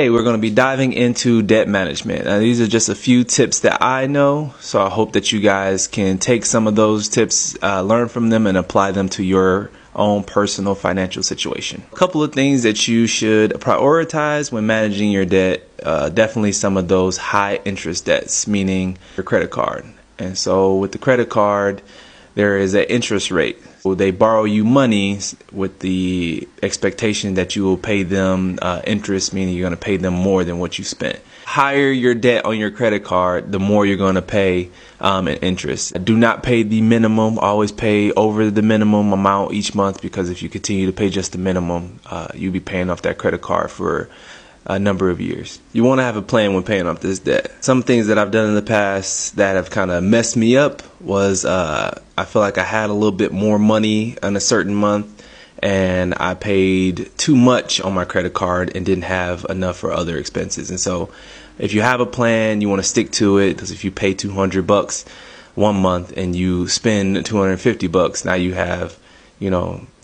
Hey, we're going to be diving into debt management. Now, these are just a few tips that I know, so I hope that you guys can take some of those tips, learn from them, and apply them to your own personal financial situation. A couple of things that you should prioritize when managing your debt, definitely some of those high interest debts, meaning your credit card. And so with the credit card, there is an interest rate. They borrow you money with the expectation that you will pay them interest, meaning you're going to pay them more than what you spent. Higher your debt on your credit card, the more you're going to pay in interest. Do not pay the minimum. Always pay over the minimum amount each month, because if you continue to pay just the minimum, you'll be paying off that credit card for a number of years. You want to have a plan when paying off this debt. Some things that I've done in the past that have kind of messed me up was I feel like I had a little bit more money in a certain month and I paid too much on my credit card and didn't have enough for other expenses. And so if you have a plan, you want to stick to it, because if you pay $200 one month and you spend $250, now you have,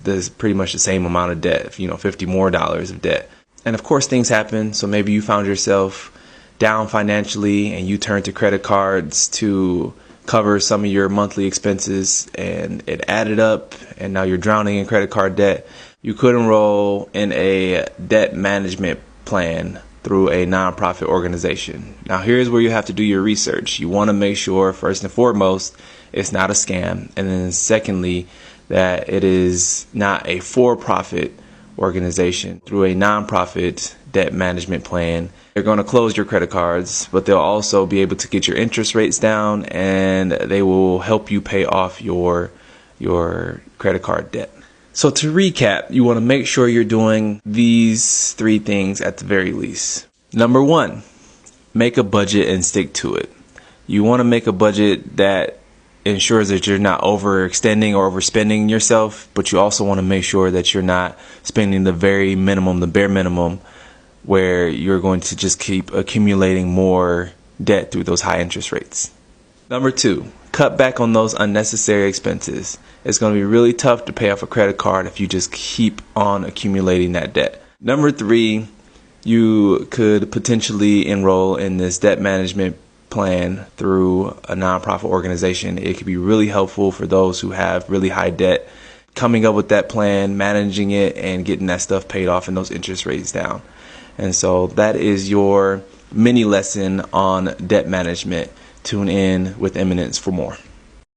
there's pretty much the same amount of debt, $50 more of debt. And of course, things happen. So maybe you found yourself down financially and you turned to credit cards to cover some of your monthly expenses, and it added up, and now you're drowning in credit card debt. You could enroll in a debt management plan through a nonprofit organization. Now, here's where you have to do your research. You want to make sure, first and foremost, it's not a scam. And then secondly, that it is not a for-profit organization. Through a nonprofit debt management plan, they're going to close your credit cards, but they'll also be able to get your interest rates down, and they will help you pay off your credit card debt. So to recap, you want to make sure you're doing these 3 things at the very least. Number 1, make a budget and stick to it. You want to make a budget that ensures that you're not overextending or overspending yourself, but you also want to make sure that you're not spending the very minimum, the bare minimum, where you're going to just keep accumulating more debt through those high interest rates. Number 2, cut back on those unnecessary expenses. It's going to be really tough to pay off a credit card if you just keep on accumulating that debt. Number 3, you could potentially enroll in this debt management plan through a nonprofit organization. It could be really helpful for those who have really high debt, coming up with that plan, managing it, and getting that stuff paid off and those interest rates down. And so that is your mini lesson on debt management. Tune in with Eminence for more.